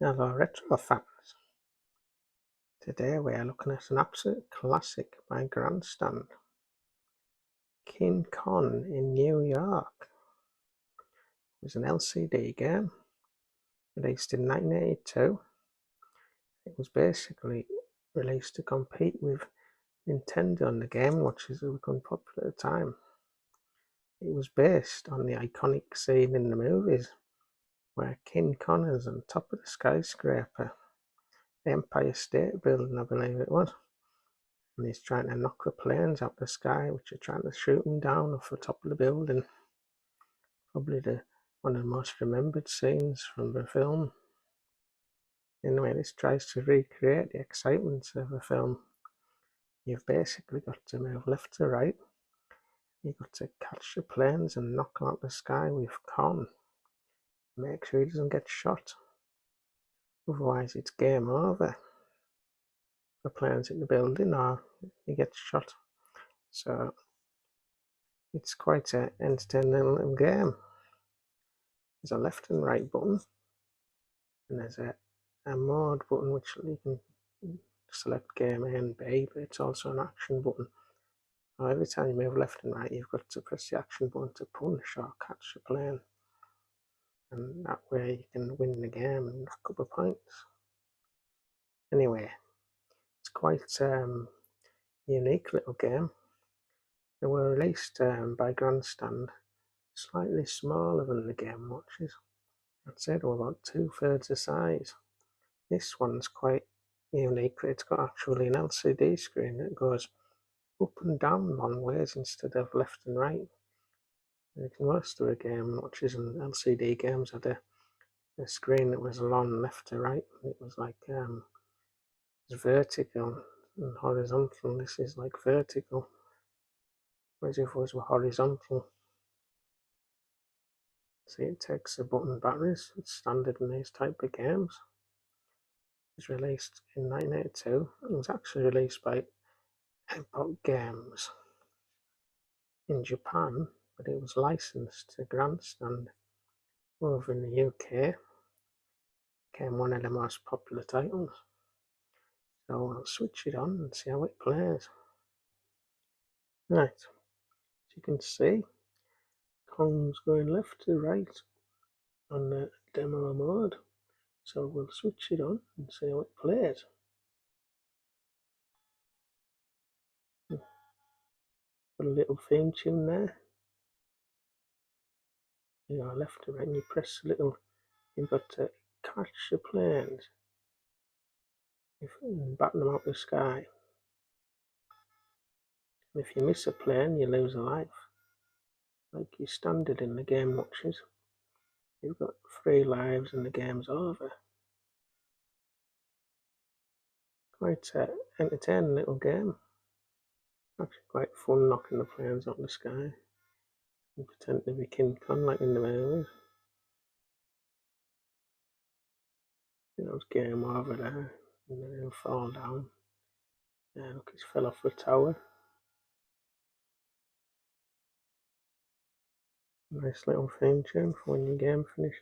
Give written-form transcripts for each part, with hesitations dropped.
Hello retro fans, today we are looking at an absolute classic by Grandstand, King Kong in New York. It was an LCD game, released in 1982. It was basically released to compete with Nintendo and the GAME&WATCHs that become popular at the time. It was based on the iconic scene in the movies where King Kong is on top of the skyscraper, the Empire State Building I believe it was, and he's trying to knock the planes out the sky which are trying to shoot him down off the top of the building. Probably one of the most remembered scenes from the film. Anyway, this tries to recreate the excitement of the film. You've basically got to move left to right. You've got to catch the planes and knock them out the sky with Kong. Make sure he doesn't get shot. Otherwise it's game over. The planes in the building or he gets shot. So it's quite an entertaining little game. There's a left and right button, and there's a mode button which you can select game A and B, but it's also an action button. So every time you move left and right, you've got to press the action button to punch or catch the plane, and that way you can win the game and rack up the points. Anyway, it's quite a unique little game. They were released by Grandstand, slightly smaller than the GAME&WATCHs. I'd say they were about 2/3 the size. This one's quite unique. It's got actually an LCD screen that goes up and down long ways instead of left and right. Most of the GAME&WATCHs and LCD games had a screen that was along left to right. It was like it's vertical and horizontal. This is like vertical, whereas if it was horizontal. See, it takes the button batteries. It's standard in these type of games. It was released in 1982. It was actually released by Epoch Games in Japan, but it was licensed to Grandstand over in the UK. Became one of the most popular titles. So I'll switch it on and see how it plays. Right, as you can see, Kong's going left to right on the demo mode. So we'll switch it on and see how it plays. Got a little theme tune there. You go left to right and you press a little, you've got to catch the planes and batten them out the sky. And if you miss a plane, you lose a life. Like you standard in the GAME&WATCHs. You've got 3 lives and the game's over. Quite an entertaining little game. Actually quite fun knocking the planes out of the sky and pretending to be King Kong like in the movies. You know, it's game over there and then he'll fall down. Yeah, look, he's fell off the tower. Nice little theme tune for when your game finishes.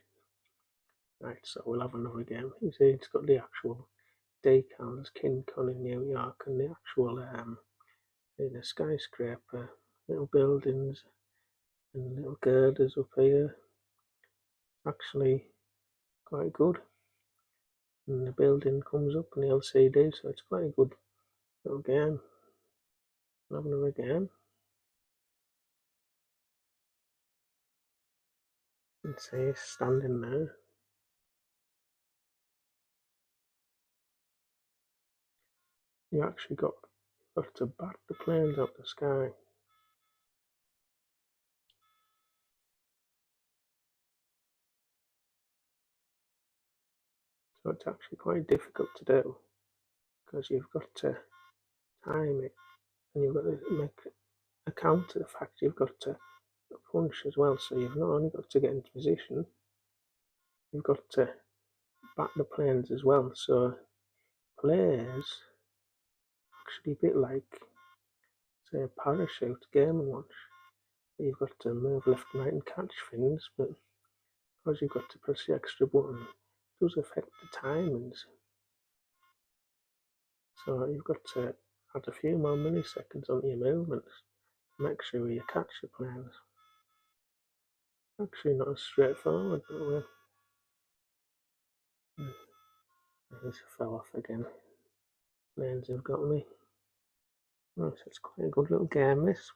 Right, so we'll have another game. You see, it's got the actual decals, King Kong in New York, and the actual in a skyscraper, little buildings and little girders up here. Actually quite good. And the building comes up in the LCD, so it's quite a good little game. I'll have another game. And see, standing there. You actually got to bat the planes out the sky. So it's actually quite difficult to do because you've got to time it and you've got to make account of the fact you've got to punch as well. So you've not only got to get into position, you've got to bat the planes as well. So players actually a bit like say a parachute GAME&WATCH. You've got to move left and right and catch things, but because you've got to press the extra button, does affect the timings. So you've got to add a few more milliseconds onto your movements to make sure you catch the planes. Actually not as straightforward, but well. This fell off again. Planes have got me. Oh, so it's quite a good little game, this.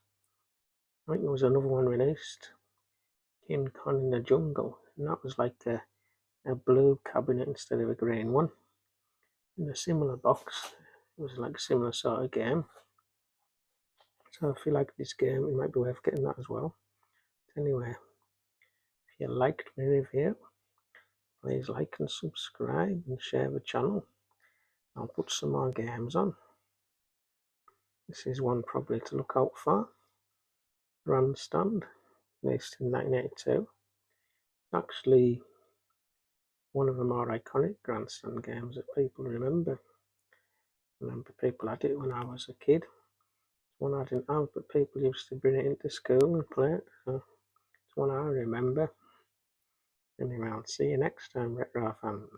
I think there was another one released, King Kong in the Jungle, and that was like a blue cabinet instead of a green one. In a similar box, it was like a similar sort of game. So if you like this game, it might be worth getting that as well. Anyway, if you liked my review, please like and subscribe and share the channel. I'll put some more games on. This is one probably to look out for. Grandstand, released in 1982. Actually one of the more iconic Grandstand games that people remember. I remember people had it when I was a kid. It's one I didn't have, but people used to bring it into school and play it. So it's one I remember. Anyway, I'll see you next time, Retro fans.